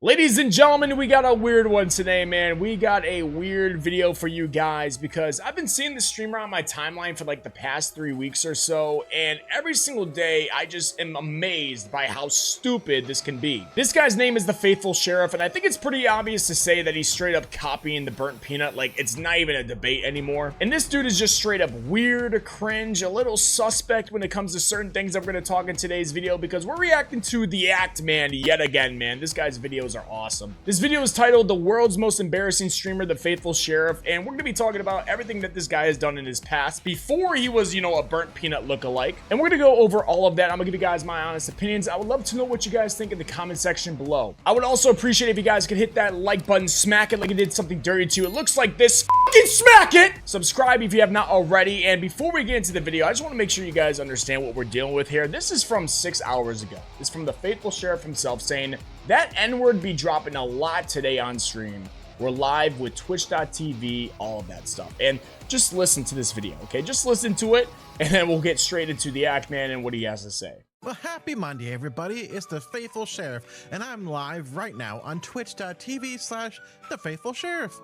Ladies and gentlemen, we got a weird one today, man. We got a weird video for you guys because I've been seeing this streamer on my timeline for like the past 3 weeks or so, and every single day I just am amazed by how stupid this can be. This guy's name is the Faithful Sheriff, and I think it's pretty obvious to say that he's straight up copying the Burnt Peanut. Like, it's not even a debate anymore. And this dude is just straight up weird, cringe, a little suspect when it comes to certain things that we're going to talk in today's video, because we're reacting to the Act Man yet again, man. This guy's videos are awesome. This video is titled The World's Most Embarrassing Streamer, the Faithful Sheriff, and we're going to be talking about everything that this guy has done in his past before he was, you know, a Burnt Peanut lookalike. And we're going to go over all of that. I'm going to give you guys my honest opinions. I would love to know what you guys think in the comment section below. I would also appreciate if you guys could hit that like button, smack it like it did something dirty to you. It looks like this. Fucking smack it! Subscribe if you have not already. And before we get into the video, I just want to make sure you guys understand what we're dealing with here. This is from 6 hours ago. This is from the Faithful Sheriff himself saying, that N-word be dropping a lot today on stream. We're live with twitch.tv, all of that stuff. And just listen to this video, okay? Just listen to it, and then we'll get straight into the Act Man and what he has to say. Well, happy Monday, everybody. It's the Faithful Sheriff, and I'm live right now on twitch.tv/the Faithful Sheriff.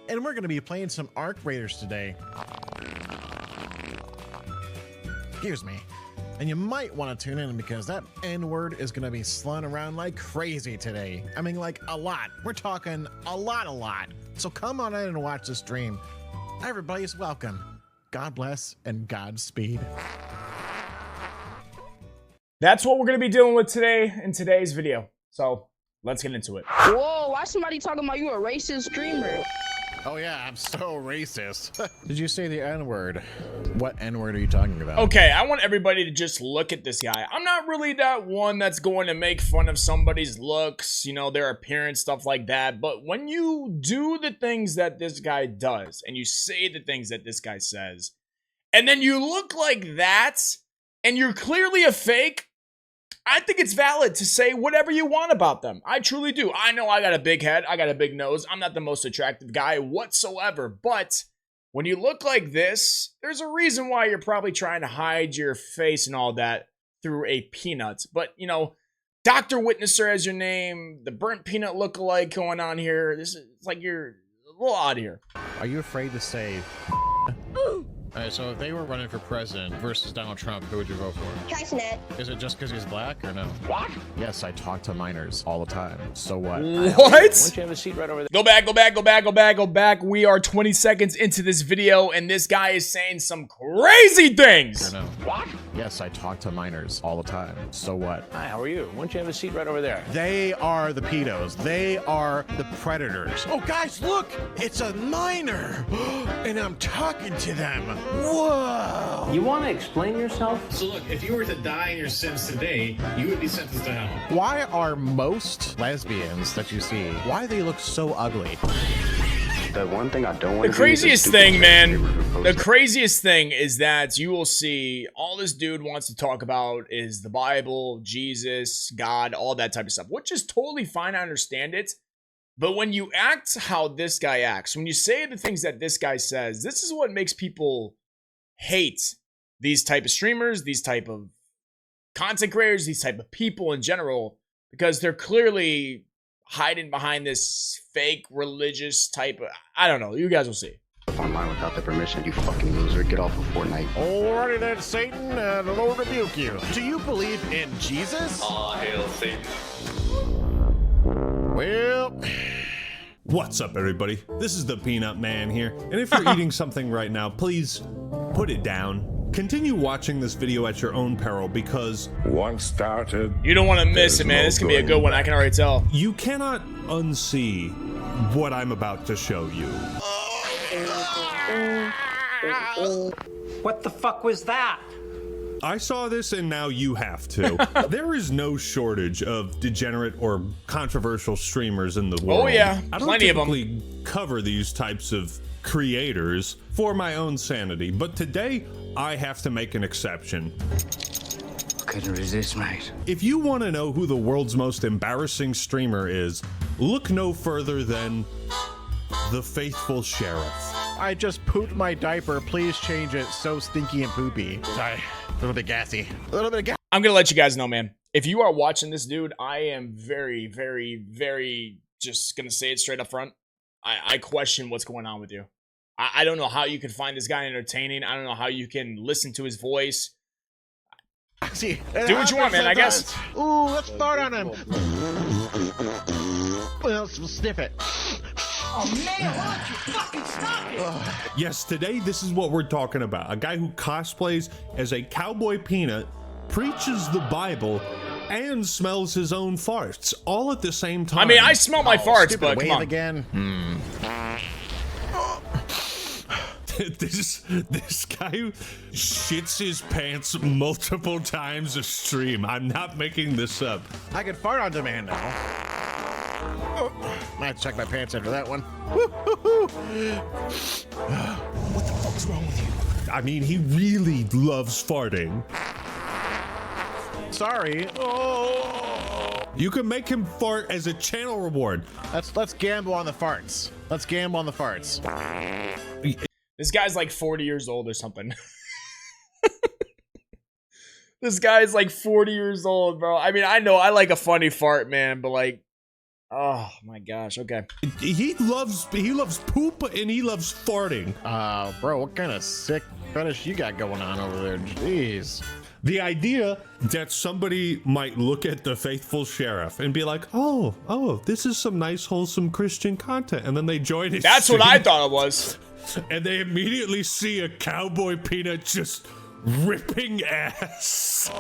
And we're going to be playing some Arc Raiders today. Excuse me. And you might want to tune in because that N-word is going to be slung around like crazy today. I mean, like a lot. We're talking a lot. So come on in and watch the stream. Everybody's welcome. God bless and Godspeed. That's what we're going to be dealing with today in today's video. So let's get into it. Whoa, why somebody talking about you a racist streamer? Oh yeah, I'm so racist. Did you say the N-word? What N-word are you talking about? Okay, I want everybody to just look at this guy. I'm not really that one that's going to make fun of somebody's looks, you know, their appearance, stuff like that. But when you do the things that this guy does, and you say the things that this guy says, and then you look like that, and you're clearly a fake, I think it's valid to say whatever you want about them. I truly do. I know I got a big head. I got a big nose. I'm not the most attractive guy whatsoever. But when you look like this, there's a reason why you're probably trying to hide your face and all that through a peanut. But, you know, Dr. Witnesser as your name, the Burnt Peanut lookalike going on here. This is like you're a little odd here. Are you afraid to say Alright, so if they were running for president versus Donald Trump, who would you vote for? Tricenet. Is it just because he's black or no? What? Yes, I talk to minors all the time. So what? What? Why don't you have a seat right over there? Go back. We are 20 seconds into this video, and this guy is saying some crazy things. Or no? What? Yes, I talk to minors all the time. So what? Hi, how are you? Why don't you have a seat right over there? They are the pedos. They are the predators. Oh, guys, look! It's a minor! And I'm talking to them. Whoa! You want to explain yourself? So look, if you were to die in your sins today, you would be sentenced to hell. Why are most lesbians that you see, why do they look so ugly? The one thing I don't want The craziest thing, man, the craziest thing is that you will see all this dude wants to talk about is the Bible, Jesus, God, all that type of stuff, which is totally fine. I understand it. But when you act how this guy acts, when you say the things that this guy says, this is what makes people hate these type of streamers, these type of content creators, these type of people in general, because they're clearly hiding behind this fake religious type of, I don't know, you guys will see. Online without the permission, you fucking loser. Get off of Fortnite. Alrighty then, Satan, the Lord rebuke you. Do you believe in Jesus? Ah, hail Satan. Well, What's up, everybody? This is the Peanut Man here, and if you're eating something right now, please put it down. Continue watching this video at your own peril because once started, You don't want to miss it, man. This can be a good one. I can already tell. you cannot unsee what I'm about to show you. What the fuck was that? I saw this and now you have to. There is no shortage of degenerate or controversial streamers in the world. Oh yeah, I don't plenty of them. typically cover these types of creators for my own sanity, but today I have to make an exception. Couldn't resist, mate. If you want to know who the world's most embarrassing streamer is, look no further than the Faithful Sheriff. I just pooped my diaper. Please change it. So stinky and poopy. Sorry, a little bit gassy. A little bit of gas. I'm gonna let you guys know, man. If you are watching this, dude, I am very, very, very just gonna say it straight up front. I question what's going on with you. I don't know how you can find this guy entertaining. I don't know how you can listen to his voice. See, Do what you want, man, I guess. Ooh, let's start on him. Well, sniff it. Oh man, why don't you fucking stop it? Yes, today this is what we're talking about. A guy who cosplays as a cowboy peanut, preaches the Bible, and smells his own farts all at the same time. I mean, I smell my farts, but come on. Again. This guy shits his pants multiple times a stream. I'm not making this up. I can fart on demand now. I have to check my pants after that one. What the fuck's wrong with you? I mean, he really loves farting. Sorry. You can make him fart as a channel reward. Let's gamble on the farts. Let's gamble on the farts. This guy's like 40 years old or something. This guy's like 40 years old, bro. I mean, I know I like a funny fart, man, but like, oh my gosh, okay. He loves poop and he loves farting. Bro, what kind of sick fetish you got going on over there? Jeez. The idea that somebody might look at the Faithful Sheriff and be like, oh, this is some nice, wholesome Christian content, and then they join his That's what stream, I thought it was. and they immediately see a cowboy peanut just ripping ass.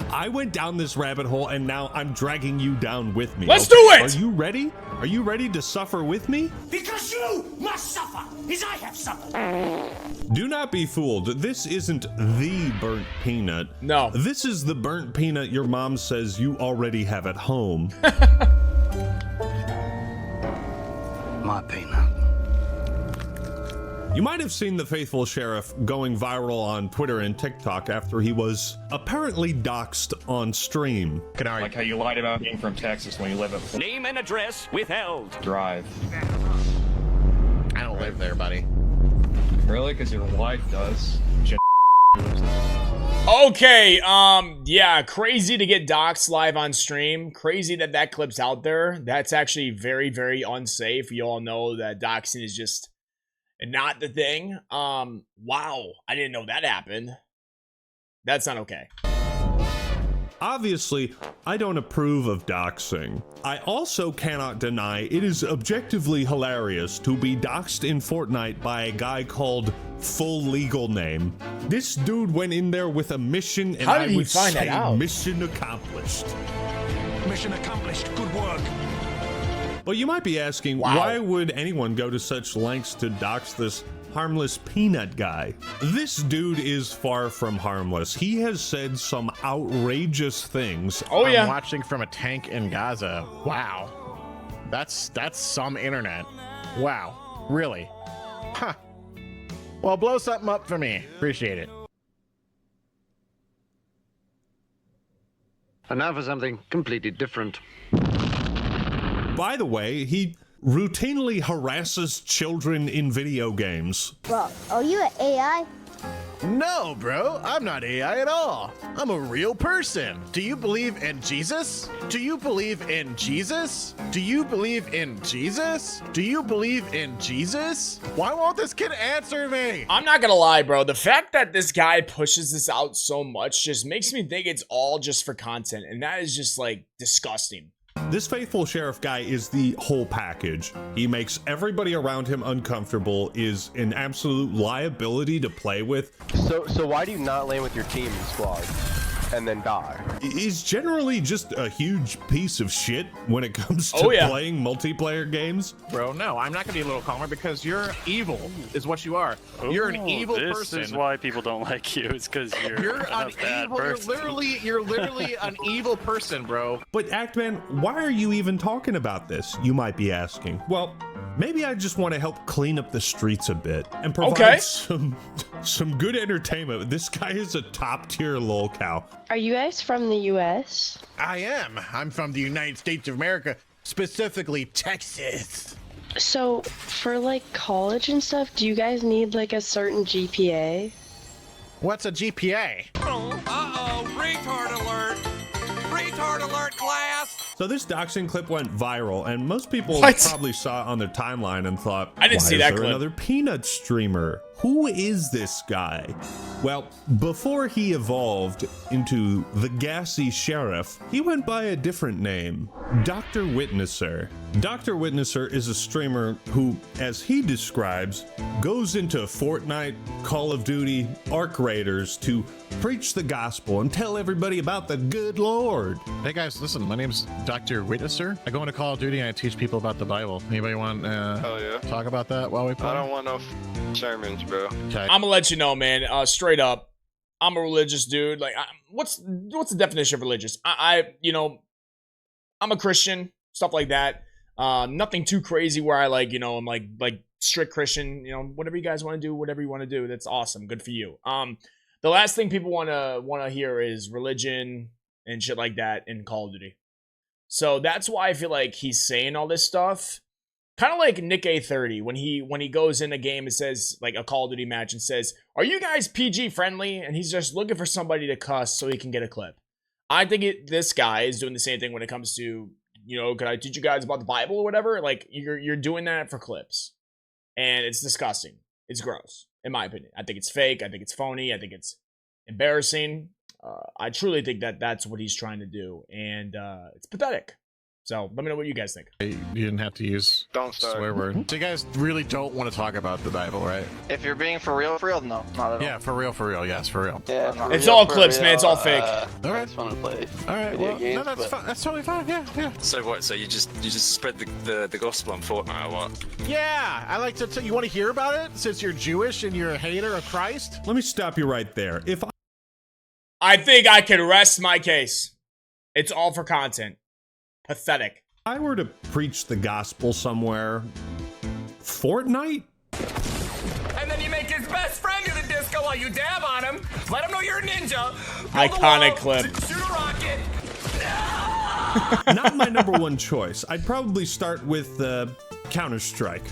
I went down this rabbit hole, and now I'm dragging you down with me. Let's do it! Are you ready? Are you ready to suffer with me? Because you must suffer, as I have suffered. Do not be fooled. This isn't the burnt peanut. No. This is the burnt peanut your mom says you already have at home. My peanut. You might have seen the Faithful Sheriff going viral on Twitter and TikTok after he was apparently doxxed on stream. Like how you lied about being from Texas when you live at Name and address withheld. Drive. I don't live there, buddy. Really? Because your wife does. Okay, yeah, crazy to get doxxed live on stream. Crazy that that clip's out there. That's actually very, very unsafe. You all know that doxing is just not the thing. Wow, I didn't know that happened. That's not okay. Obviously, I don't approve of doxing. I also cannot deny it is objectively hilarious to be doxed in Fortnite by a guy called Full Legal Name. This dude went in there with a mission, and How did I he would find that say out? mission accomplished. Mission accomplished. Good work. But you might be asking, why would anyone go to such lengths to dox this harmless peanut guy? This dude is far from harmless. He has said some outrageous things. Oh yeah. I'm watching from a tank in Gaza. Wow. That's some internet. Wow. Really? Huh. Well, blow something up for me. Appreciate it. And now for something completely different. By the way, he routinely harasses children in video games. Bro, are you an AI? No, bro, I'm not AI at all. I'm a real person. Do you believe in Jesus? Do you believe in Jesus? Do you believe in Jesus? Do you believe in Jesus? Why won't this kid answer me? I'm not gonna lie, bro. The fact that this guy pushes this out so much just makes me think it's all just for content, and that is just like disgusting. This Faithful Sheriff guy is the whole package. He makes everybody around him uncomfortable, is an absolute liability to play with. So why do you not land with your team squad and then die? He's generally just a huge piece of shit when it comes to playing multiplayer games. Bro, no, I'm not gonna be a little calmer because you're evil, is what you are. You're an evil person. This is why people don't like you. It's because you're a bad person. You're literally an evil person, bro. But Actman, why are you even talking about this? You might be asking. Well, maybe I just want to help clean up the streets a bit and provide some good entertainment. This guy is a top tier lolcow. Are you guys from the US? I am. I'm from the United States of America, specifically Texas. So, for like college and stuff, do you guys need like a certain GPA? What's a GPA? Retard alert! Retard alert, class! So this doxing clip went viral, and most people What? probably saw it on their timeline and thought, I didn't "Why see is that there clip." another peanut streamer? Who is this guy?" Well, before he evolved into the gassy sheriff, he went by a different name, Dr. Witnesser. Dr. Witnesser is a streamer who, as he describes, goes into Fortnite, Call of Duty, Arc Raiders to preach the gospel and tell everybody about the good Lord. Hey guys, listen, my name's Dr. Witnesser. I go into Call of Duty and I teach people about the Bible. Anybody want talk about that while we play? I don't want no sermons, bro. Okay. I'm gonna let you know, man. Straight up, I'm a religious dude. Like, what's the definition of religious? You know, I'm a Christian, stuff like that. Nothing too crazy where I like, you know, I'm like strict Christian. You know, whatever you guys want to do, whatever you want to do, that's awesome. Good for you. The last thing people wanna hear is religion and shit like that in Call of Duty. So that's why I feel like he's saying all this stuff. Kind of like Nick A30 when he goes in a game and says, like a Call of Duty match, and says, "Are you guys PG friendly?" And he's just looking for somebody to cuss so he can get a clip. I think this guy is doing the same thing when it comes to, you know, can I teach you guys about the Bible or whatever? Like, you're doing that for clips, and it's disgusting. It's gross, in my opinion. I think it's fake. I think it's phony. I think it's embarrassing. I truly think that that's what he's trying to do, and it's pathetic. So let me know what you guys think. You didn't have to use swear word. So you guys really don't want to talk about the Bible, right? If you're being for real, no, not at all. Yeah, for real, yes, for real. Yeah, It's all clips, man. It's all fake. All right. Fun to play. All right, well, no, that's fine. That's totally fine. Yeah. So what? So you just spread the gospel on Fortnite or what? Yeah, I like to. You want to hear about it since you're Jewish and you're a hater of Christ? Let me stop you right there. If I think I can rest my case. It's all for content. Pathetic. I were to preach the gospel somewhere, Fortnite? And then you make his best friend do the disco while you dab on him. Let him know you're a ninja. Iconic clip. Shoot a rocket. Not my number one choice. I'd probably start with Counter-Strike.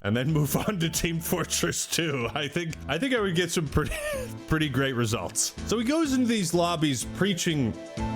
And then move on to Team Fortress 2. I think I would get some pretty great results. So he goes into these lobbies preaching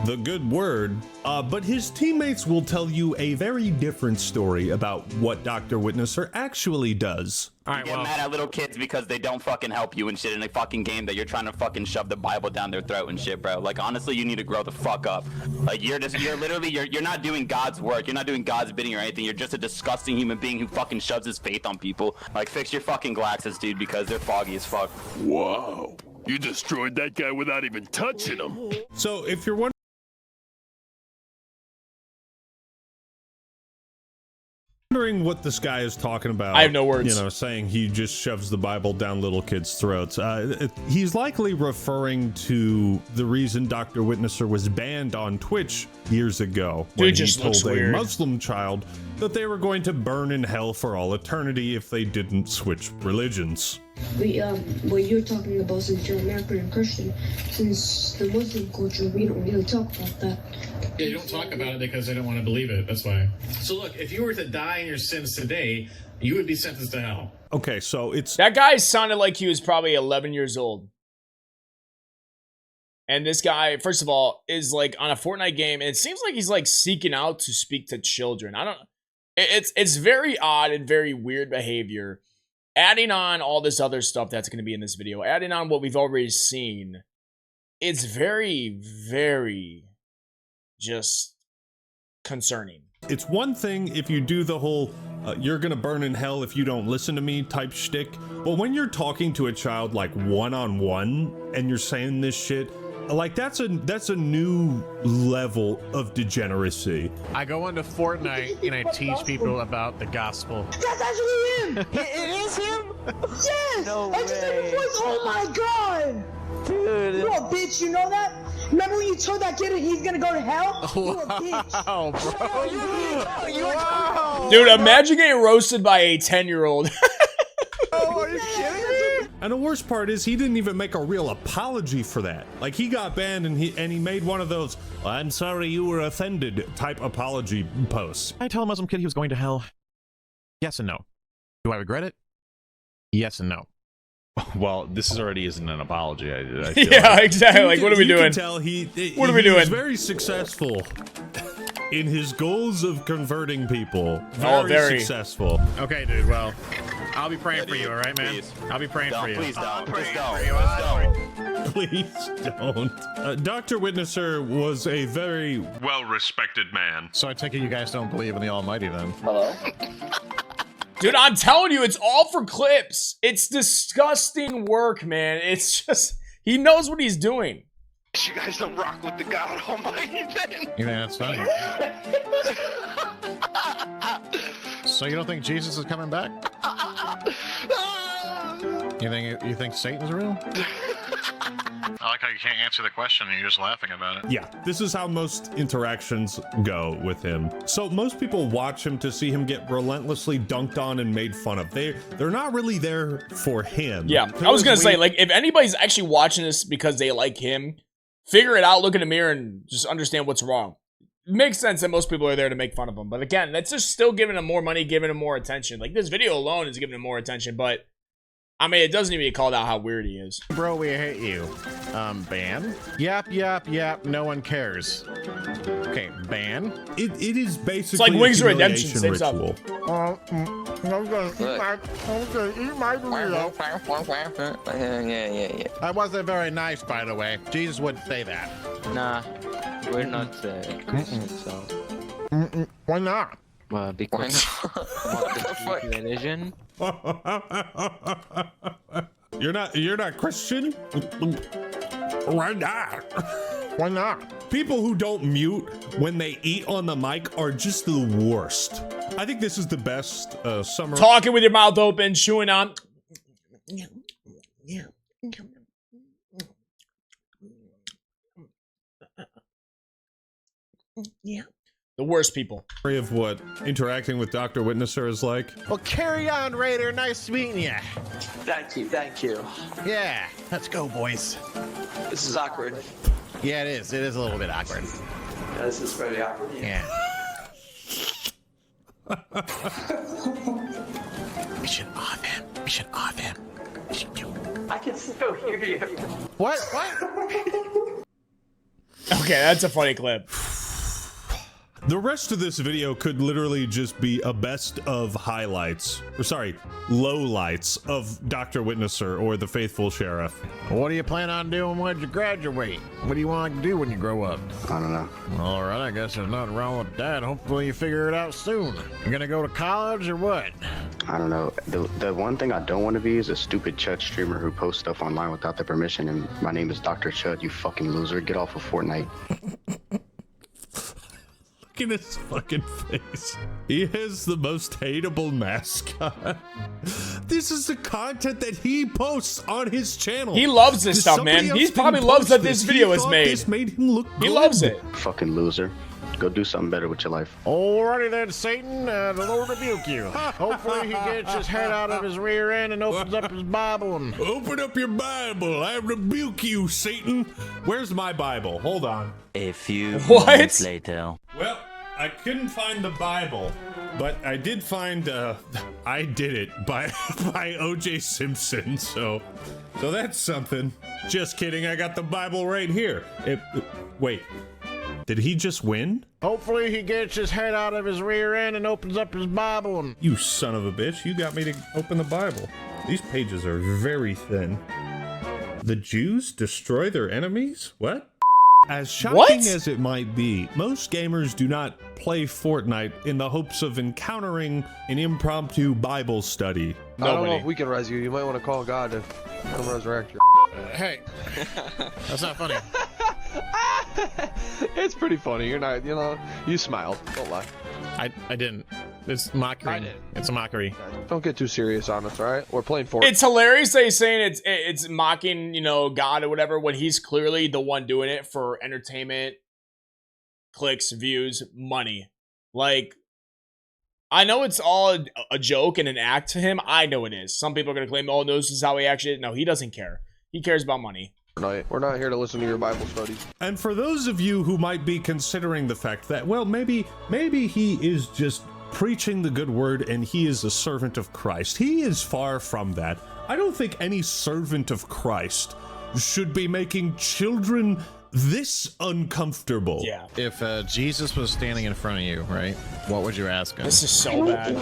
the good word, but his teammates will tell you a very different story about what Dr. Witnesser actually does. All right, well, mad at little kids because they don't fucking help you and shit in a fucking game that you're trying to fucking shove the Bible down their throat and shit, bro. Like, honestly, you need to grow the fuck up. Like, you're not doing God's work. You're not doing God's bidding or anything. You're just a disgusting human being who fucking shoves his faith on people. Like, fix your fucking glasses, dude, because they're foggy as fuck. Whoa. You destroyed that guy without even touching him. So if you're wondering what this guy is talking about, I have no words. You know, saying he just shoves the Bible down little kids' throats. He's likely referring to the reason Dr. Witnesser was banned on Twitch years ago when he told a Muslim child that they were going to burn in hell for all eternity if they didn't switch religions. What you're talking about, since you're American and Christian, since the Muslim culture, we don't really talk about that. Yeah, you don't talk about it because they don't want to believe it. That's why. So look, if you were to die in your sins today, you would be sentenced to hell. Okay, so it's... That guy sounded like he was probably 11 years old. And this guy, first of all, is like on a Fortnite game, and it seems like he's like seeking out to speak to children. It's very odd and very weird behavior. Adding on all this other stuff that's going to be in this video, adding on what we've already seen, it's very, very just concerning. It's one thing if you do the whole you're gonna burn in hell if you don't listen to me type shtick, but when you're talking to a child like one-on-one and you're saying this shit, like that's a new level of degeneracy. I go into Fortnite and I teach people about the gospel. That's actually him! It is him? Yes! No I just did way. the voice. Oh my god! Dude. You a bitch, you know that? Remember when you told that kid he's gonna go to hell? You a bitch. Wow, bro. Dude, imagine getting roasted by a 10-year-old. Oh, are you kidding me? And the worst part is he didn't even make a real apology for that. Like he got banned and he made one of those "I'm sorry you were offended" type apology posts. I tell a Muslim kid he was going to hell. Yes and no. Do I regret it? Yes and no. Well, this already isn't an apology. I feel Yeah, like. exactly. Like, what are we You doing? can tell What are we doing? He's very successful in his goals of converting people. Very successful. Okay, dude. Well, I'll be praying for you. All right, man. I'll be praying for you. Please don't. Just don't. Please don't. Dr. Witnesser was a very well-respected man. So I take it you guys don't believe in the Almighty then? Hello? Dude, I'm telling you, it's all for clips. It's disgusting work, man. It's just, he knows what he's doing. You guys don't rock with the God Almighty then? You think that's funny? So you don't think Jesus is coming back? You think Satan's real? I like how you can't answer the question and you're just laughing about it. Yeah, this is how most interactions go with him. So most people watch him to see him get relentlessly dunked on and made fun of. They're not really there for him. Yeah, I was gonna say, like, if anybody's actually watching this because they like him, figure it out, look in the mirror, and just understand what's wrong. It makes sense that most people are there to make fun of him. But again, that's just still giving him more money, giving him more attention. Like, this video alone is giving him more attention, but I mean, it doesn't even get called out how weird he is. Bro, we hate you. Ban? Yap. No one cares. Okay, ban? It is basically it's like Wings of Redemption, same ritual. I'm gonna eat my burrito. Yeah. That wasn't very nice, by the way. Jesus wouldn't say that. Nah, we're not Christians, so. Why not? Because religion. You're not Christian? Why not? Why not? People who don't mute when they eat on the mic are just the worst. I think this is the best summary. Talking with your mouth open, chewing on. Yeah. The worst people. Of what interacting with Dr. Witnesser is like. Well, carry on, Raider. Nice meeting you. Thank you. Yeah, let's go, boys. This is awkward. Yeah, it is. It is a little bit awkward. Yeah, this is very awkward. Yeah. We should off him. I can still hear you. What? Okay, that's a funny clip. The rest of this video could literally just be a best of highlights, or sorry, lowlights of Dr. Witnesser or the Faithful Sheriff. What do you plan on doing when you graduate? What do you want to do when you grow up? I don't know. All right, I guess there's nothing wrong with that. Hopefully you figure it out soon. You gonna go to college or what? I don't know. The one thing I don't want to be is a stupid Chud streamer who posts stuff online without their permission, and my name is Dr. Chud, you fucking loser. Get off of Fortnite. Look at his fucking face. He has the most hateable mascot. This is the content that he posts on his channel. He loves this stuff, man. He probably loves that this video is made. This made him look good. He loves it. Fucking loser. Go do something better with your life. Alrighty then, Satan. The Lord rebuke you. Hopefully he gets his head out of his rear end and opens up his Bible and... Open up your Bible. I rebuke you, Satan. Where's my Bible? Hold on. A few moments later. Well, I couldn't find the Bible, but I did find I Did It by O.J. Simpson, so that's something. Just kidding, I got the Bible right here. Wait, did he just win? Hopefully he gets his head out of his rear end and opens up his Bible and... You son of a bitch, you got me to open the Bible. These pages are very thin. The Jews destroy their enemies? What? As shocking as it might be, most gamers do not play Fortnite in the hopes of encountering an impromptu Bible study. I don't know if we can res you. You might want to call God to come resurrect your Hey, that's not funny. It's pretty funny. You're not, you smiled. Don't lie. I didn't. It's mockery. I did. It's a mockery. Don't get too serious on us, all right? We're playing Fortnite. It's hilarious that he's saying it's mocking, God or whatever, when he's clearly the one doing it for entertainment, clicks, views, money. Like, I know it's all a joke and an act to him. I know it is. Some people are going to claim, oh, no, this is how he actually... No, he doesn't care. He cares about money. We're not here to listen to your Bible studies. And for those of you who might be considering the fact that, well, maybe he is just preaching the good word and he is a servant of Christ. He is far from that. I don't think any servant of Christ should be making children this uncomfortable. Yeah. If Jesus was standing in front of you, right, what would you ask him? This is so bad.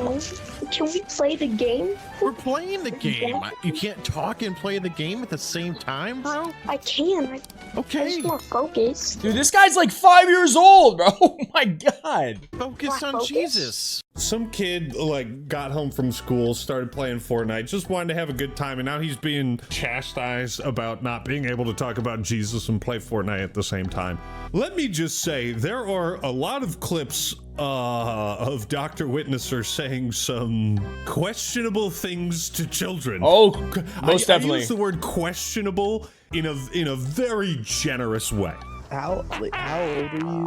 Can we play the game? We're playing the game. You can't talk and play the game at the same time, bro? I can. Okay. I just want focus. Dude, this guy's like 5 years old, bro. Oh my god. Focus on Jesus. Some kid like got home from school, started playing Fortnite, just wanted to have a good time, and now he's being chastised about not being able to talk about Jesus and play Fortnite at the same time. Let me just say, there are a lot of clips of Dr. Witnesser saying some questionable things to children. Oh, most definitely. I use the word questionable in a very generous way. How old are you?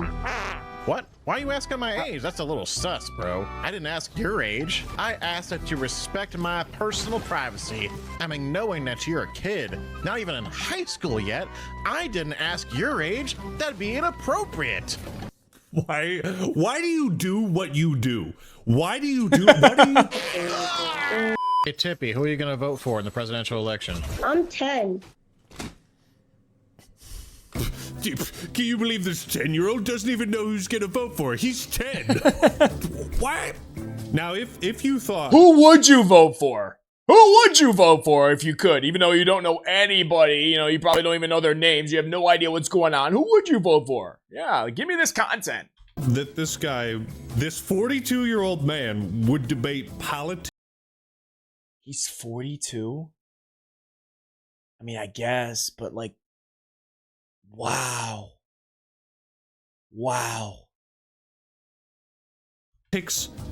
What? Why are you asking my age? That's a little sus, bro. I didn't ask your age. I asked that you respect my personal privacy. I mean, knowing that you're a kid, not even in high school yet, I didn't ask your age. That'd be inappropriate. Why do you do what you do? Why do you do what do you Hey, Tippy, who are you gonna vote for in the presidential election? I'm 10. Can you believe this 10-year-old doesn't even know who's gonna vote for? He's 10. What? Now, if you thought... Who would you vote for? Who would you vote for if you could? Even though you don't know anybody, you know, you probably don't even know their names, you have no idea what's going on. Who would you vote for? Yeah, give me this content. That this guy, this 42-year-old man would debate politics. He's 42? I mean, I guess, but like, wow. Wow.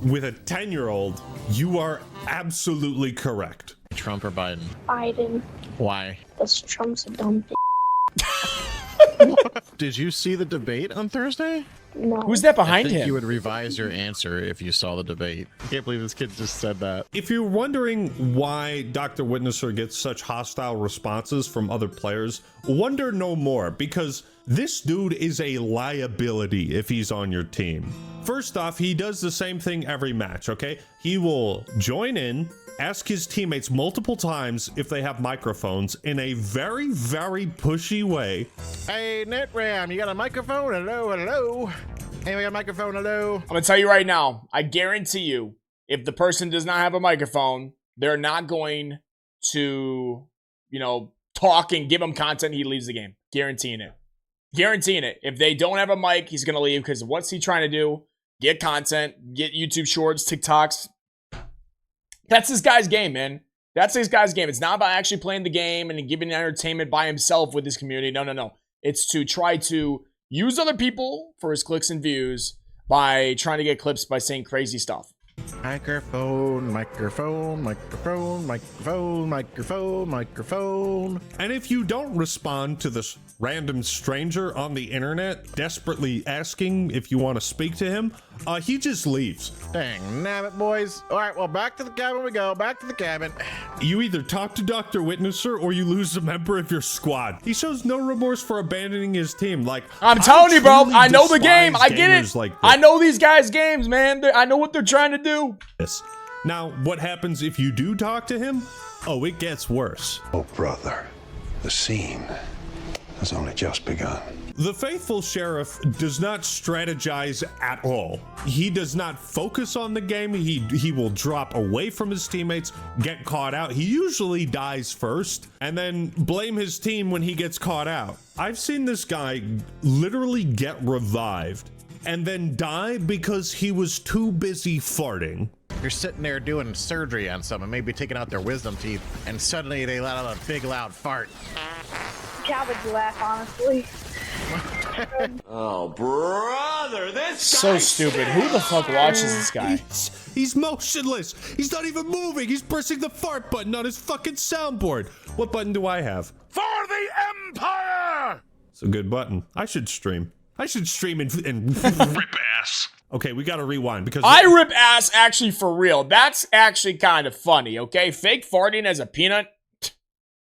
With a 10-year-old, you are absolutely correct. Trump or Biden? Biden. Why? Because Trump's a dumb bitch. Did you see the debate on Thursday? No. Who's that behind I think him? you would revise your answer if you saw the debate. I can't believe this kid just said that. If you're wondering why Dr. Witnesser gets such hostile responses from other players, wonder no more, because this dude is a liability if he's on your team. First off, he does the same thing every match, okay? He will join in, ask his teammates multiple times if they have microphones in a very, very pushy way. Hey, NetRam, you got a microphone? Hello, hello. Hey, we got a microphone? Hello. I'm gonna tell you right now, I guarantee you, if the person does not have a microphone, they're not going to, you know, talk and give him content. He leaves the game. Guaranteeing it. Guaranteeing it. If they don't have a mic, he's gonna leave, because what's he trying to do? Get content, get YouTube shorts, TikToks. That's this guy's game, man. That's this guy's game. It's not about actually playing the game and giving entertainment by himself with his community. No, no, no. It's to try to use other people for his clicks and views by trying to get clips by saying crazy stuff. Microphone, microphone, microphone, microphone, microphone, microphone. And if you don't respond to this random stranger on the internet desperately asking if you want to speak to him, he just leaves. Dang nabbit, boys. All right, well, back to the cabin we go. Back to the cabin. You either talk to Dr. Witnesser or you lose a member of your squad. He shows no remorse for abandoning his team. Like, I'm telling you, bro, I know the game. I get it. Like I know these guys' games, man. I know what they're trying to do. Now, what happens if you do talk to him? Oh, it gets worse. Oh, brother, the scene has only just begun. The faithful sheriff does not strategize at all. He does not focus on the game. He will drop away from his teammates, get caught out. He usually dies first and then blame his team when he gets caught out. I've seen this guy literally get revived and then die because he was too busy farting. You're sitting there doing surgery on someone, maybe taking out their wisdom teeth, and suddenly they let out a big loud fart. Cabbage laugh, honestly. Oh, brother, this so stupid. Who the fuck watches this guy? He's motionless. He's not even moving. He's pressing the fart button on his fucking soundboard. What button do I have? For the Empire! It's a good button. I should stream. I should stream and rip ass. Okay, we gotta rewind because I rip ass actually for real. That's actually kind of funny, okay? Fake farting as a peanut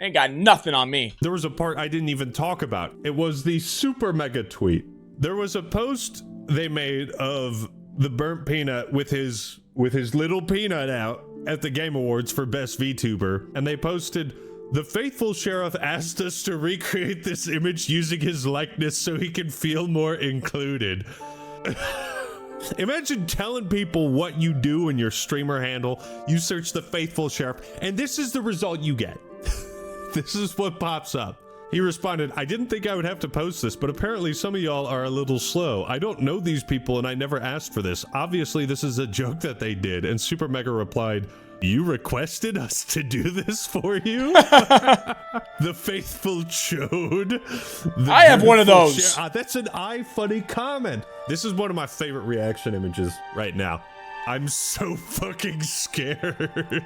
ain't got nothing on me. There was a part I didn't even talk about. It was the super mega tweet. There was a post they made of the burnt peanut with his little peanut out, at the Game Awards for Best VTuber, and they posted, "The faithful sheriff asked us to recreate this image using his likeness so he can feel more included." Imagine telling people what you do in your streamer handle. You search the faithful sheriff, and this is the result you get. This is what pops up. He responded, "I didn't think I would have to post this, but apparently some of y'all are a little slow. I don't know these people and I never asked for this. Obviously this is a joke that they did." And Super Mega replied, "You requested us to do this for you?" The faithful chode. I have one of those. That's an iFunny comment. This is one of my favorite reaction images right now. I'm so fucking scared.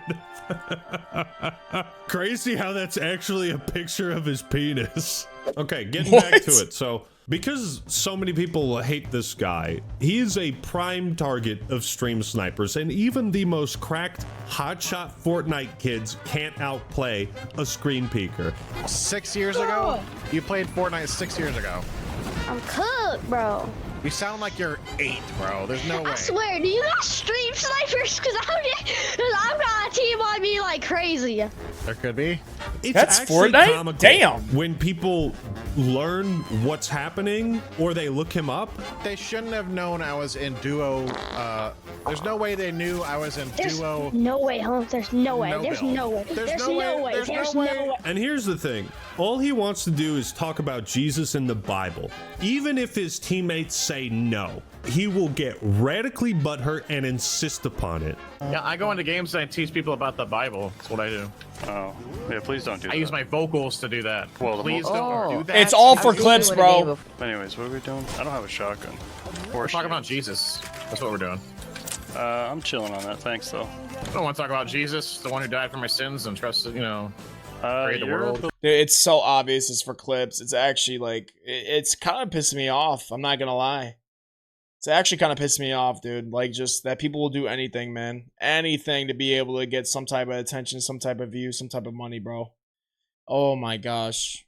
Crazy how that's actually a picture of his penis. Okay, getting back to it. So, because so many people hate this guy, he is a prime target of stream snipers, and even the most cracked hotshot Fortnite kids can't outplay a screen peeker. 6 years ago? You played Fortnite 6 years ago. I'm cooked, bro. You sound like you're 8, bro. There's no way. I swear, do you got stream snipers? Cause I've got a team on me like crazy. There could be. It's That's actually Fortnite? comical Damn. when people learn what's happening or they look him up. They shouldn't have known I was in duo. There's no way they knew I was in duo. No way, Holmes. There's no way. No There's bill. no way. There's no way. There's no way. And here's the thing. All he wants to do is talk about Jesus in the Bible. Even if his teammates say no, he will get radically butthurt and insist upon it. Yeah, I go into games and I teach people about the Bible. That's what I do. Oh, yeah, please don't do that. I use my vocals to do that. Well, Please don't do that. It's all for clips, bro. Anyways, what are we doing? I don't have a shotgun. We're talking about Jesus. That's what we're doing. I'm chilling on that. Thanks, though. I don't want to talk about Jesus, the one who died for my sins and trusted, created the world. Dude, it's so obvious it's for clips. It's actually like, it's kind of pissing me off. I'm not gonna lie. It's actually kind of pissing me off, dude. Like, just that people will do anything, man. Anything to be able to get some type of attention, some type of view, some type of money, bro. Oh my gosh.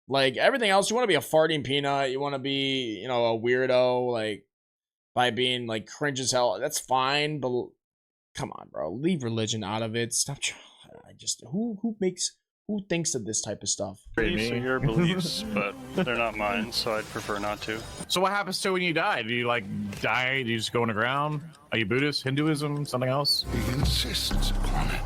Like, everything else, you want to be a farting peanut. You want to be, a weirdo, like, by being, like, cringe as hell. That's fine, but come on, bro. Leave religion out of it. Stop trying. Who thinks of this type of stuff? Beliefs are your beliefs, but they're not mine, so I'd prefer not to. So what happens to when you die? Do you die? Do you just go in the ground? Are you Buddhist, Hinduism, something else? He insists upon it.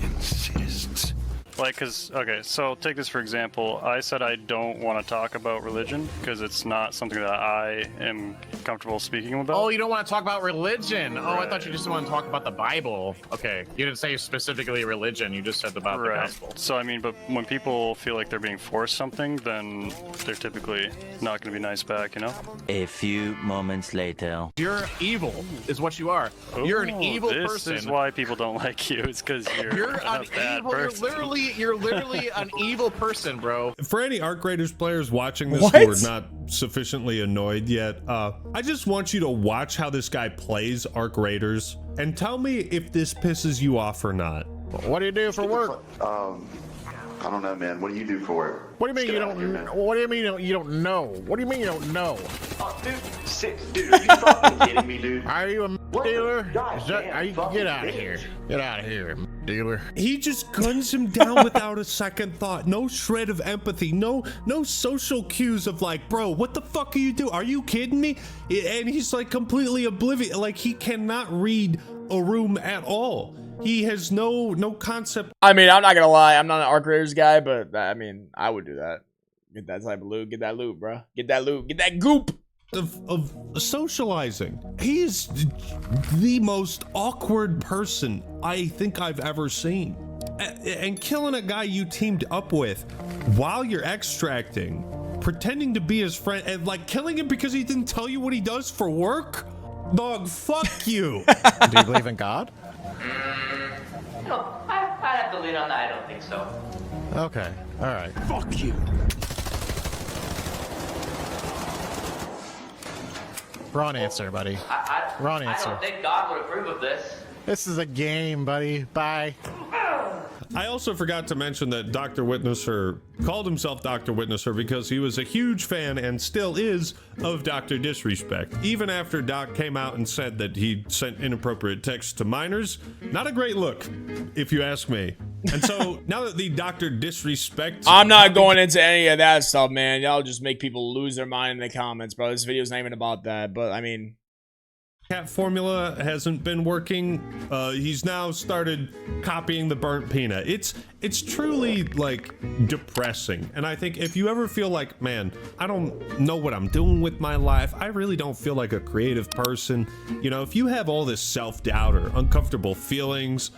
Insists. Okay, so take this for example. I said I don't want to talk about religion because it's not something that I am comfortable speaking about. Oh, you don't want to talk about religion? Right. Oh, I thought you just want to talk about the Bible. Okay, you didn't say specifically religion. You just said about the gospel. So, I mean, but when people feel like they're being forced something, then they're typically not going to be nice back, A few moments later. You're evil, is what you are. You're an evil person. This is why people don't like you. It's because you're a bad person. You're literally an evil person, bro. For any Arc Raiders players watching this who are not sufficiently annoyed yet, I just want you to watch how this guy plays Arc Raiders and tell me if this pisses you off or not. What do you do for work? I don't know, man. What do you do for work? What do you mean you don't? What do you mean you don't know? What do you mean you don't know? Oh, dude, are you fucking kidding me, dude? Are you a dealer? Get out of here. Get out of here, dealer. He just guns him down without a second thought. No shred of empathy. No social cues of like, bro, what the fuck are you doing? Are you kidding me? And he's like completely oblivious. Like he cannot read a room at all. He has no concept. I mean, I'm not gonna lie. I'm not an Arc Raiders guy, but I mean, I would do that. Get that type of loot. Get that loot, bro. Get that loot. Get that goop. Of socializing. He is the most awkward person I think I've ever seen. And killing a guy you teamed up with while you're extracting, pretending to be his friend, and like killing him because he didn't tell you what he does for work? Dog, fuck you. Do you believe in God? No, I'd have to lean on that. I don't think so. Okay, all right. Fuck you. Wrong answer, buddy. Wrong answer. I don't think God would approve of this. This is a game, buddy. Bye. I also forgot to mention that Dr. Witnesser called himself Dr. Witnesser because he was a huge fan and still is of Dr. Disrespect. Even after Doc came out and said that he sent inappropriate texts to minors, not a great look, if you ask me. And so now that the Dr. Disrespect, I'm not going into any of that stuff, man. Y'all just make people lose their mind in the comments, bro. This video's not even about that, but I mean, cat formula hasn't been working. He's now started copying the burnt peanut. It's truly like depressing. And I think if you ever feel like, man, I don't know what I'm doing with my life, I really don't feel like a creative person, you know, if you have all this self-doubt or uncomfortable feelings,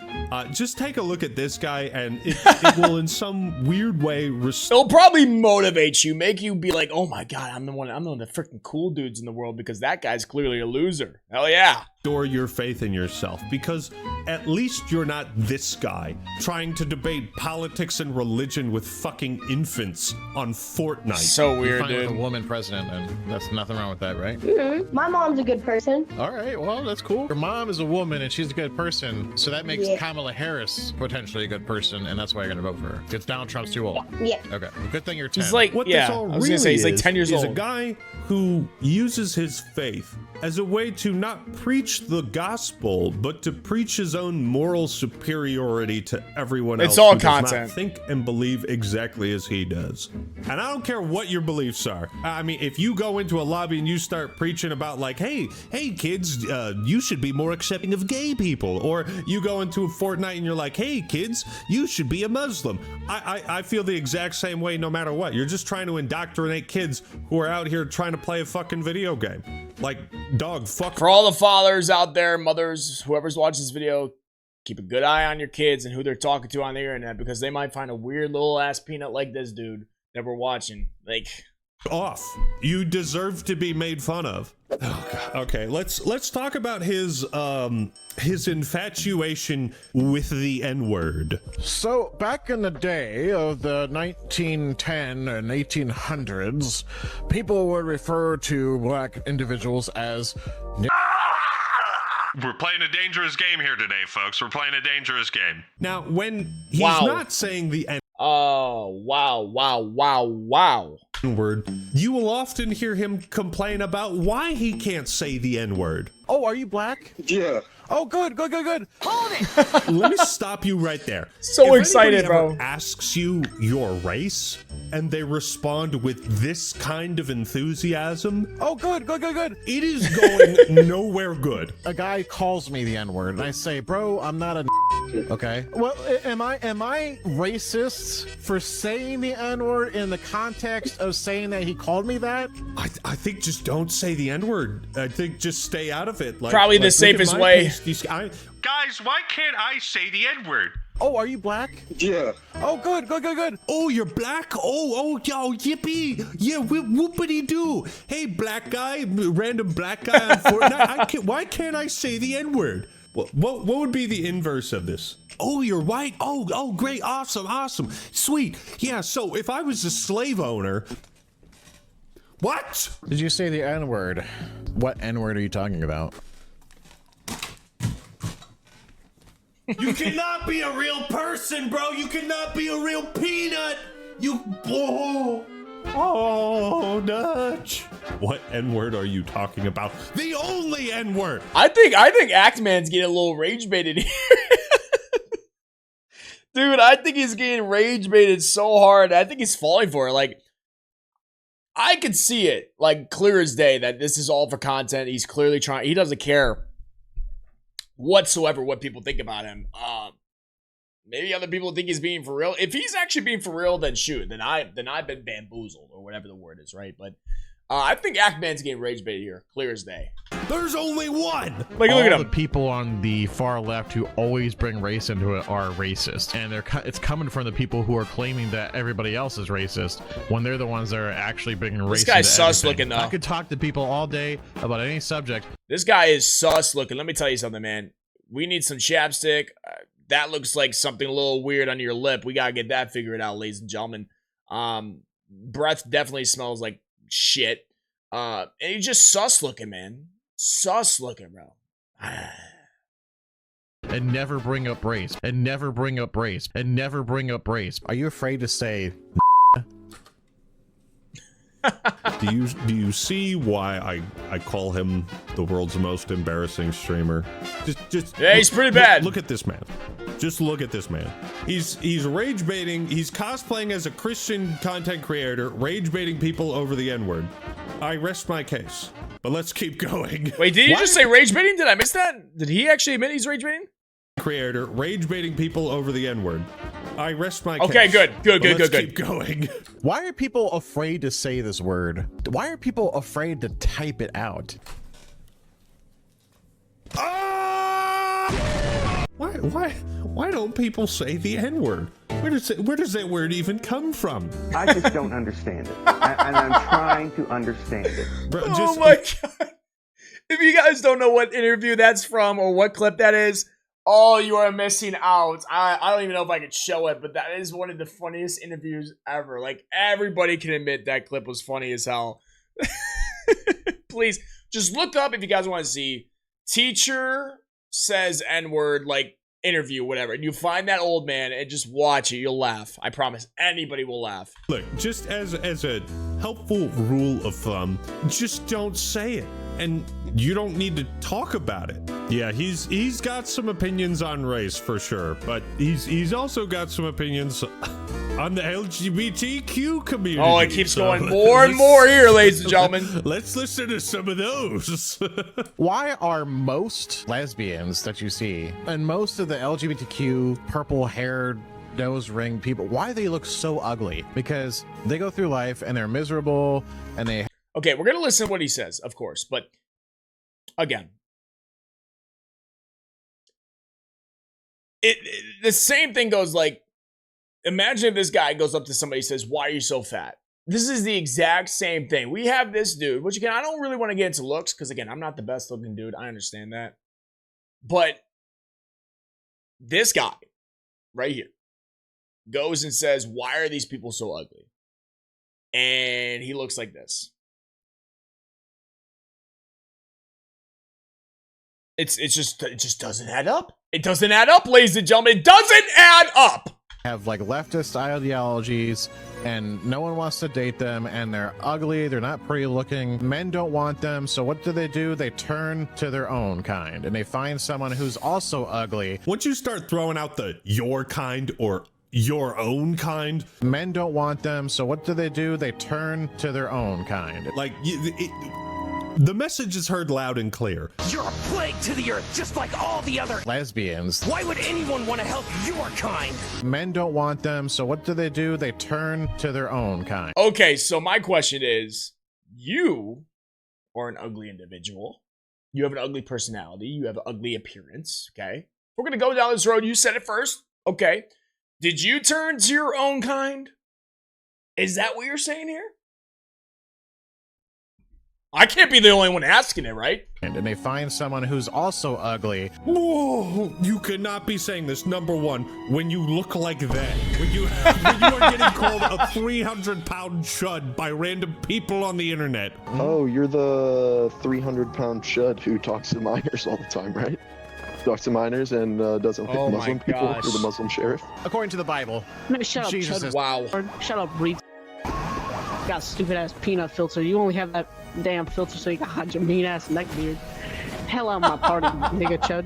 just take a look at this guy and it will in some weird way it'll probably motivate you, make you be like, oh my god, I'm one of the freaking cool dudes in the world because that guy's clearly a loser. Hell yeah. Restore your faith in yourself, because at least you're not this guy trying to debate politics and religion with fucking infants on Fortnite. So weird, Fine dude. with a woman president, and that's nothing wrong with that, right? My mom's a good person. All right, well, that's cool. Your mom is a woman, and she's a good person, so that makes Kamala Harris potentially a good person, and that's why you're gonna vote for her. Because Donald Trump's too old. Yeah. Okay, good thing you're 10. He's like, What yeah, this all I was really gonna say, he's like is 10 years a old. guy who uses his faith as a way to not preach the gospel, but to preach his own moral superiority to everyone else. It's all who does not content. think and believe exactly as he does. And I don't care what your beliefs are. I mean, if you go into a lobby and you start preaching about like, hey kids, you should be more accepting of gay people, or you go into a Fortnite and you're like, hey kids, you should be a Muslim. I feel the exact same way no matter what. You're just trying to indoctrinate kids who are out here trying to play a fucking video game. Like, dog, fuck. For all the fathers out there, mothers, whoever's watching this video, keep a good eye on your kids and who they're talking to on the internet, because they might find a weird little ass peanut like this dude that we're watching. Like, off. You deserve to be made fun of. Oh god. Okay, let's talk about his infatuation with the N-word. So, back in the day of the 1910 and 1800s, people would refer to black individuals as We're playing a dangerous game here today, folks. We're playing a dangerous game. Now, when he's Wow. not saying the N oh, wow. N-word, you will often hear him complain about why he can't say the N-word. Oh, are you black? Yeah. Oh, good. Hold it! Let me stop you right there. So If excited, anybody ever bro. asks you your race, and they respond with this kind of enthusiasm, Oh, good. it is going nowhere good. A guy calls me the N-word, and I say, bro, I'm not a okay? Well, am I racist for saying the N-word in the context of saying that he called me that? I think just don't say the N-word. I think just stay out of it. Like, Probably the look at safest my way. pasty sky- Guys, why can't I say the N-word? Oh, are you black? Yeah. Oh, good. Oh, you're black? Oh, yo, yippee. Yeah, whoopity doo. Hey, black guy, random black guy on Fortnite. Why can't I say the N-word? What would be the inverse of this? Oh, you're white? Oh, great, awesome, sweet. Yeah, so if I was a slave owner... What? Did you say the N-word? What N-word are you talking about? You cannot be a real person, bro. You cannot be a real peanut. Oh, Dutch. What N-word are you talking about? The only N-word. I think Actman's getting a little rage baited here. Dude, I think he's getting rage baited so hard. I think he's falling for it. Like, I could see it, like, clear as day that this is all for content. He's clearly trying. He doesn't care whatsoever what people think about him. Maybe other people think he's being for real. If he's actually being for real, then shoot. Then I've been bamboozled, or whatever the word is, right? But I think Actman's getting rage baited here, clear as day. There's only one. Like, look at him. The people on the far left who always bring race into it are racist, and it's coming from the people who are claiming that everybody else is racist when they're the ones that are actually bringing race. This guy's into sus everything. looking, though. I could talk to people all day about any subject. This guy is sus looking. Let me tell you something, man. We need some chapstick. That looks like something a little weird on your lip. We gotta get that figured out, ladies and gentlemen. Breath definitely smells like shit. And he's just sus looking, man. Sus looking, bro. and never bring up race, and never bring up race, and never bring up race. Are you afraid to say Do you see why I call him the world's most embarrassing streamer? Just yeah, he's pretty bad. Look at this man. Just look at this man. He's rage baiting. He's cosplaying as a Christian content creator, rage baiting people over the N-word. I rest my case. But let's keep going. Wait, did you just say rage baiting? Did I miss that? Did he actually admit he's rage baiting? Creator, rage baiting people over the N-word. I rest my case. Okay, good. Let's keep going. Why are people afraid to say this word? Why are people afraid to type it out? Why don't people say the N-word? Where does that word even come from? I just don't understand it. And I'm trying to understand it. Bro, oh my god. If you guys don't know what interview that's from or what clip that is, oh, you are missing out. I don't even know if I could show it, but that is one of the funniest interviews ever. Like, everybody can admit that clip was funny as hell. Please, just look up if you guys want to see teacher says N-word, like, interview, whatever. And you find that old man and just watch it. You'll laugh. I promise. Anybody will laugh. Look, just as a helpful rule of thumb, just don't say it. And you don't need to talk about it. Yeah, he's got some opinions on race for sure, but he's also got some opinions on the LGBTQ community. Oh, it keeps going more and more here, ladies and gentlemen. Let's listen to some of those. Why are most lesbians that you see and most of the LGBTQ purple-haired nose ring people, why they look so ugly? Because they go through life and they're miserable and they... Okay, we're going to listen to what he says, of course, but again, the same thing goes like, imagine if this guy goes up to somebody and says, why are you so fat? This is the exact same thing. We have this dude, which again, I don't really want to get into looks because again, I'm not the best looking dude. I understand that. But this guy right here goes and says, why are these people so ugly? And he looks like this. It just doesn't add up. It doesn't add up, ladies and gentlemen. It doesn't add up. Have like leftist ideologies and no one wants to date them and they're ugly. They're not pretty looking. Men don't want them. So what do? They turn to their own kind and they find someone who's also ugly. Once you start throwing out the your kind or your own kind, men don't want them. So what do? They turn to their own kind. Like the message is heard loud and clear. You're a plague to the earth, just like all the other lesbians. Why would anyone want to help your kind? Men don't want them, so what do? They turn to their own kind. Okay, so my question is, you are an ugly individual. You have an ugly personality. You have an ugly appearance, okay? We're going to go down this road. You said it first. Okay. Did you turn to your own kind? Is that what you're saying here? I can't be the only one asking it, right? And they find someone who's also ugly. Whoa, you cannot be saying this. Number one, when you look like that, when you are getting called a 300-pound chud by random people on the internet. Oh, you're the 300-pound chud who talks to minors all the time, right? Talks to minors and doesn't pick Muslim people for the Muslim sheriff. According to the Bible. No, shut up, Jesus chud. Wow. Shut up, Reed. Got stupid ass peanut filter. You only have that damn filter so you can hide your mean ass neck beard. Hell out my party, nigga chud.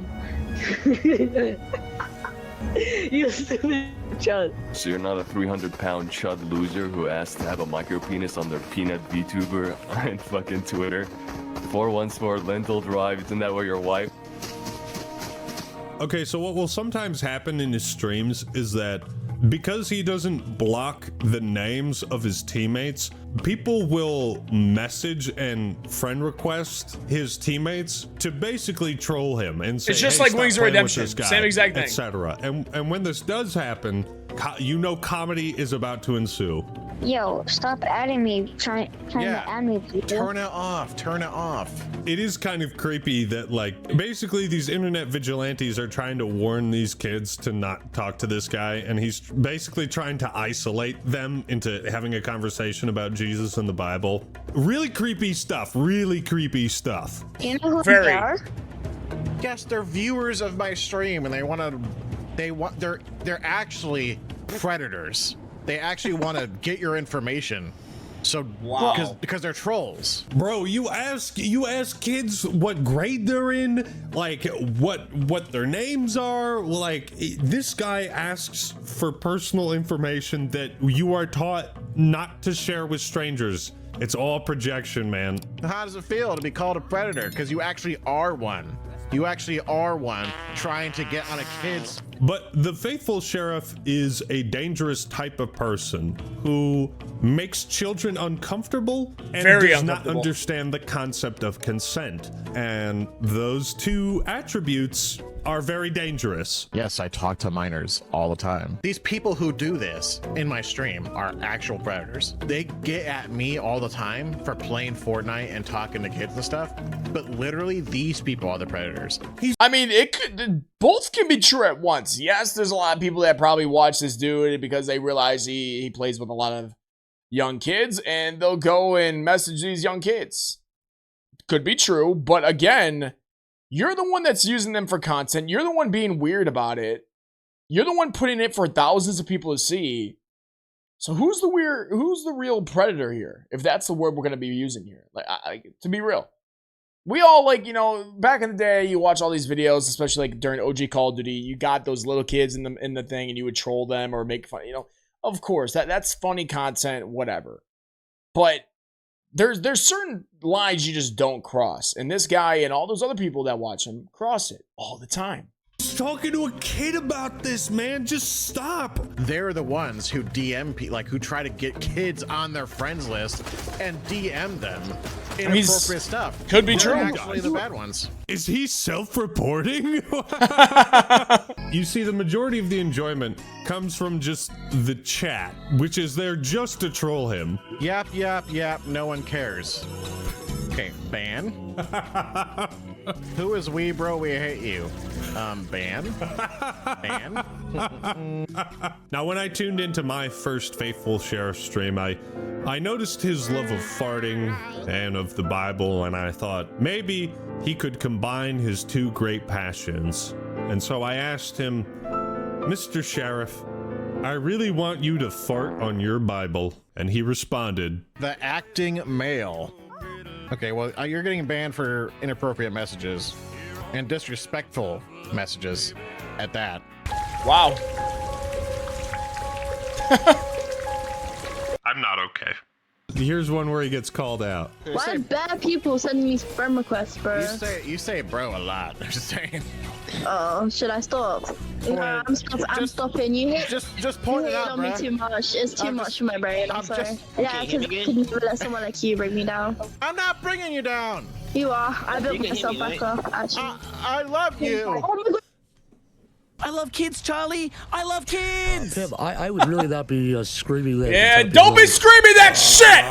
You stupid chud. So you're not a 300-pound chud loser who asked to have a micro penis on their peanut VTuber on fucking Twitter? 414 Lentil Drive, isn't that where your wife? Okay, so what will sometimes happen in his streams is that because he doesn't block the names of his teammates, people will message and friend request his teammates to basically troll him and say, it's just hey, like stop Wings of playing with Redemption, this guy, same exact thing, etc. And when this does happen, you know comedy is about to ensue. Yo, stop adding me, trying to add me, people. Turn it off, turn it off. It is kind of creepy that, like, basically these internet vigilantes are trying to warn these kids to not talk to this guy, and he's basically trying to isolate them into having a conversation about Jesus and the Bible. Really creepy stuff, really creepy stuff. You know who Very. they are? Yes, they're viewers of my stream, and they're actually predators. They actually want to get your information. So because they're trolls. Bro, you ask kids what grade they're in, like what their names are. Like, this guy asks for personal information that you are taught not to share with strangers. It's all projection, man. How does it feel to be called a predator? Because you actually are one. You actually are one trying to get on a kid's. But the faithful sheriff is a dangerous type of person who makes children uncomfortable and does not understand the concept of consent. And those two attributes are very dangerous. Yes, I talk to minors all the time. These people who do this in my stream are actual predators. They get at me all the time for playing Fortnite and talking to kids and stuff, but literally these people are the predators. I mean, both can be true at once. Yes, there's a lot of people that probably watch this dude because they realize he plays with a lot of young kids, and they'll go and message these young kids. Could be true, but again, you're the one that's using them for content. You're the one being weird about it. You're the one putting it for thousands of people to see. So who's the real predator here? If that's the word we're going to be using here. Like, to be real. We all, like, you know, back in the day, you watch all these videos, especially like during OG Call of Duty, you got those little kids in the thing and you would troll them or make fun, you know. Of course, that's funny content, whatever. But there's certain lines you just don't cross. And this guy and all those other people that watch him cross it all the time. Talking to a kid about this, man. Just stop. They're the ones who DM, like, who try to get kids on their friends list and DM them inappropriate stuff. Could be true. Actually, the bad ones. Is he self-reporting? You see, the majority of the enjoyment comes from just the chat, which is there just to troll him. Yep. No one cares. Okay, ban. Who is we, bro? We hate you. Ban. Ban. Now, when I tuned into my first Faithful Sheriff stream, I noticed his love of farting and of the Bible, and I thought maybe he could combine his two great passions. And so I asked him, Mr. Sheriff, I really want you to fart on your Bible. And he responded, The acting male. Okay, well, you're getting banned for inappropriate messages and disrespectful messages at that. Wow. I'm not okay. Here's one where he gets called out. Why bad people sending me sperm requests, bro? You say bro a lot. I'm just saying. Oh, should I stop? No, I'm stopping. You hit. Just point it out, on me too much. It's too much for my brain. I'm sorry. Yeah, because I can never let someone like you bring me down. I'm not bringing you down. You are. I built myself back up. Actually. I love you. Oh my God. I love kids, Charlie. I love kids. Pip, I would really not be screaming that. Yeah, don't be screaming that shit!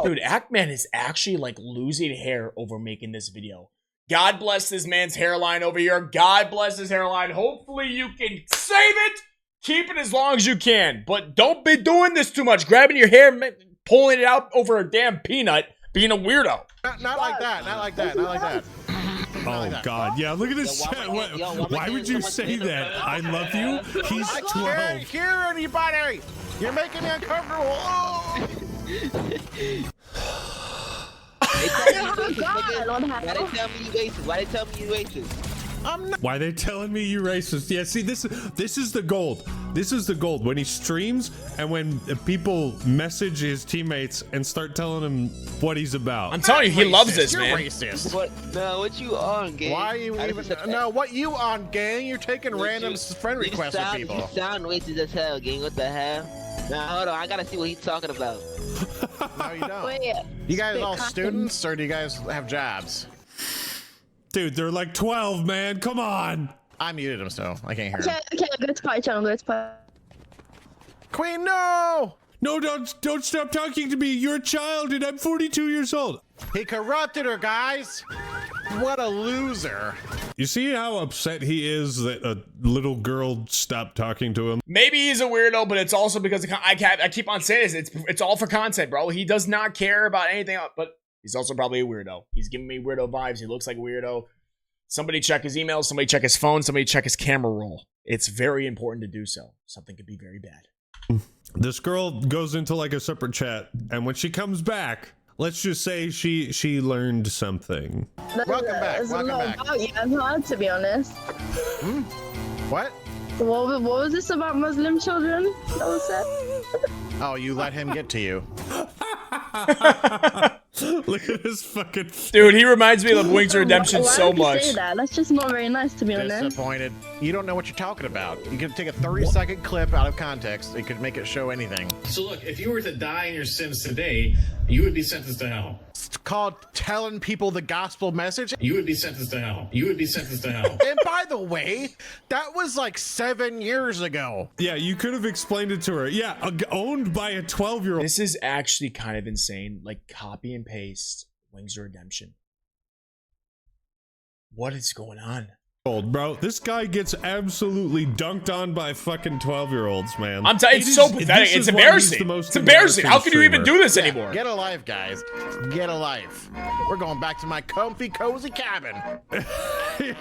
Dude, Ackman is actually like losing hair over making this video. God bless this man's hairline over here. God bless his hairline. Hopefully you can save it. Keep it as long as you can. But don't be doing this too much. Grabbing your hair, pulling it out over a damn peanut, being a weirdo. Not like that. Not like that. Not like that. Oh God, yeah, look at this chat. Why would you say that? I love you? He's 12. I can't hear anybody. You're making me uncomfortable. Oh. Why they tell me you racist? Why they telling me you racist? Yeah, see, this is the gold. This is the gold. When he streams and when people message his teammates and start telling him what he's about. I'm telling you, he loves this, You're man. Racist. What you on, gang? Why are you even? No, what you on, gang? You're taking random friend requests with people. You sound racist as hell, gang. What the hell? Now hold on, I gotta see what he's talking about. No, you don't. Wait. You guys all students, or do you guys have jobs? Dude, they're like 12, man. Come on. I muted him, so I can't hear him. Okay, go to party channel. Go to party. Queen, no! No, don't stop talking to me. You're a child, and I'm 42 years old. He corrupted her, guys. What a loser. You see how upset he is that a little girl stopped talking to him? Maybe he's a weirdo, but it's also because I keep on saying this. It's all for content, bro. He does not care about anything else, but He's also probably a weirdo. He's giving me weirdo vibes. He looks like a weirdo. Somebody check his email. Somebody check his phone. Somebody check his camera roll. It's very important to do so. Something could be very bad. This girl goes into like a separate chat, and when she comes back, let's just say she learned something. Welcome back. It's Welcome back. about you as well, to be honest. What? What was this about Muslim children? That was said? Oh, you let him get to you. Look at this fucking dude. He reminds me of Wings of Redemption Why so would you much. say that? That's just not very nice, to be honest. Disappointed. You don't know what you're talking about. You could take a 30-second clip out of context. It could make it show anything. So look, if you were to die in your sins today, you would be sentenced to hell. It's called telling people the gospel message. You would be sentenced to hell. You would be sentenced to hell. And by the way, that was like 7 years ago. Yeah, you could have explained it to her. Yeah, owned by a 12-year-old. This is actually kind of insane. Like, copy and paste Wings of Redemption. What is going on? Bro, this guy gets absolutely dunked on by fucking 12-year-olds, man. I'm telling you, it's so pathetic. It's embarrassing. It's embarrassing. How can you even do this anymore? Get a life, guys. Get a life. We're going back to my comfy, cozy cabin. He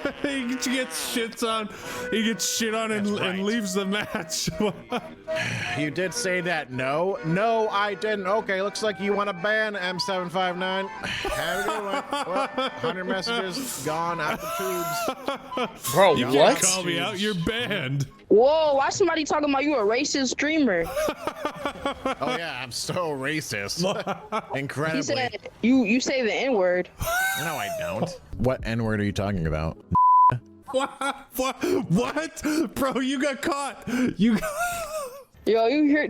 gets shits on. He gets shit on and leaves the match. You did say that. No, I didn't. Okay, looks like you want to ban M759. Have a good one. Well, 100 messages gone out the tubes. Bro, you can't call me out. You're banned. Whoa, why somebody talking about you a racist streamer? Oh yeah, I'm so racist. Incredibly. He said you say the N-word. No, I don't. What N-word are you talking about? What? Bro, you got caught. You got... Yo, you hear,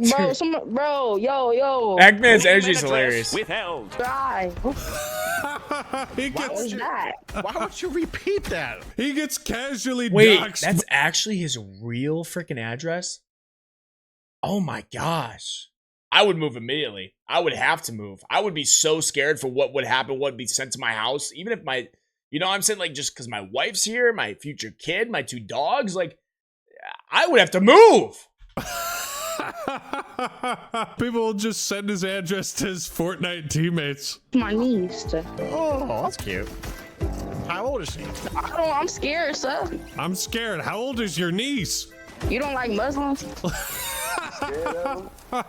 bro, yo. Eggman's energy is hilarious. Withheld. Die. Why would you repeat that? He gets casually Wait, doxxed. that's actually his real freaking address? Oh my gosh. I would move immediately. I would have to move. I would be so scared for what would happen, what would be sent to my house. Even if my, you know what I'm saying? Like, just because my wife's here, my future kid, my 2 dogs, like, I would have to move. People will just send his address to his Fortnite teammates. My niece. Oh, that's cute. How old is she? I'm scared, sir. I'm scared. How old is your niece? You don't like Muslims?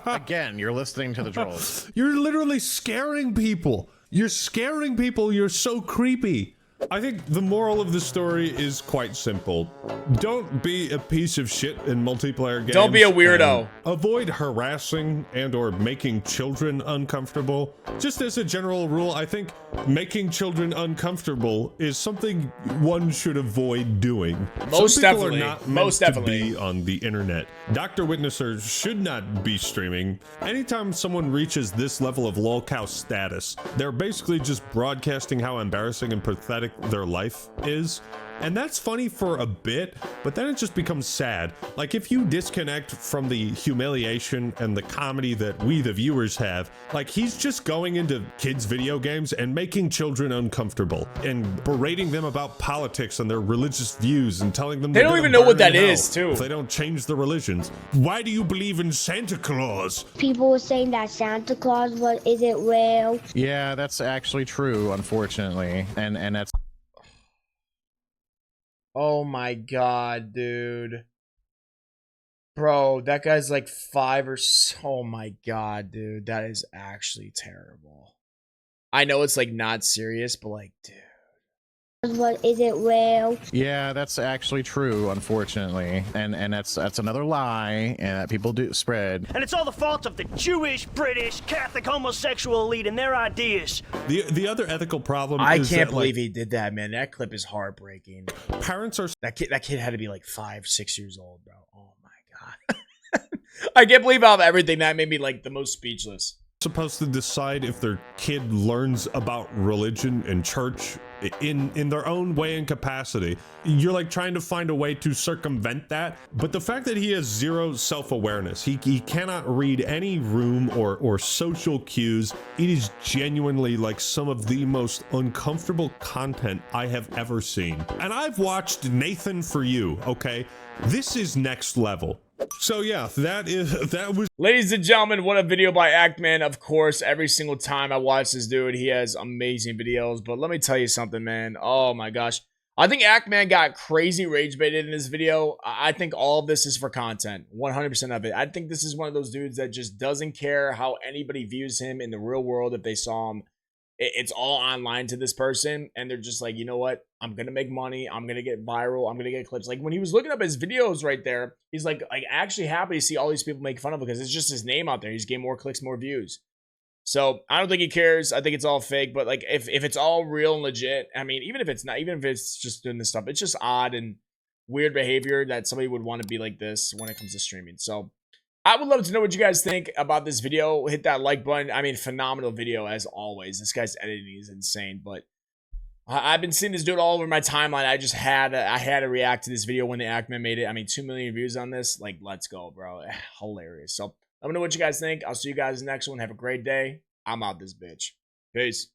Again, you're listening to the trolls. You're literally scaring people. You're scaring people. You're so creepy. I think the moral of the story is quite simple. Don't be a piece of shit in multiplayer games. Don't be a weirdo. Avoid harassing and or making children uncomfortable. Just as a general rule, I think making children uncomfortable is something one should avoid doing. Most Some people definitely. are not meant Most definitely. to be on the internet. Dr. Witnesser should not be streaming. Anytime someone reaches this level of lolcow status, they're basically just broadcasting how embarrassing and pathetic their life is. And that's funny for a bit, but then it just becomes sad. Like, if you disconnect from the humiliation and the comedy that we, the viewers, have, like, he's just going into kids' video games and making children uncomfortable and berating them about politics and their religious views and telling them they don't even know what that is, too. If they don't change the religions. Why do you believe in Santa Claus? People were saying that Santa Claus isn't real. Yeah, that's actually true, unfortunately. And that's... Oh my god, dude. Bro, that guy's like 5 or so. Oh my god, dude. That is actually terrible. I know it's like not serious, but like, dude. Isn't real. Yeah, that's actually true, unfortunately. And that's another lie that people do spread. And it's all the fault of the Jewish, British, Catholic, homosexual elite and their ideas. The other ethical problem I is can't that, believe like, he did that, man. That clip is heartbreaking. Parents are... That kid had to be like 5, 6 years old, bro. Oh my god. I can't believe out of everything that made me like the most speechless. Supposed to decide if their kid learns about religion and church in their own way and capacity. You're like trying to find a way to circumvent that, but the fact that he has zero self-awareness, he cannot read any room or social cues, it is genuinely like some of the most uncomfortable content I have ever seen. And I've watched Nathan For You, okay? This is next level. So yeah, that was. Ladies and gentlemen, what a video by Actman. Of course, every single time I watch this dude, he has amazing videos. But let me tell you something, man. Oh my gosh. I think Actman got crazy rage baited in this video. I think all of this is for content. 100% of it. I think this is one of those dudes that just doesn't care how anybody views him in the real world if they saw him. It's all online to this person, and they're just like, you know what? I'm gonna make money. I'm gonna get viral. I'm gonna get clips. Like when he was looking up his videos right there, he's like actually happy to see all these people make fun of him because it's just his name out there. He's getting more clicks, more views. So I don't think he cares. I think it's all fake. But like if it's all real and legit, I mean, even if it's not, even if it's just doing this stuff, it's just odd and weird behavior that somebody would want to be like this when it comes to streaming. So I would love to know what you guys think about this video. Hit that like button. I mean, phenomenal video as always. This guy's editing is insane, but I've been seeing this dude all over my timeline. I had to react to this video when the Actman made it. I mean, 2 million views on this. Like, let's go, bro. Hilarious. So let me know what you guys think. I'll see you guys in the next one. Have a great day. I'm out this bitch. Peace.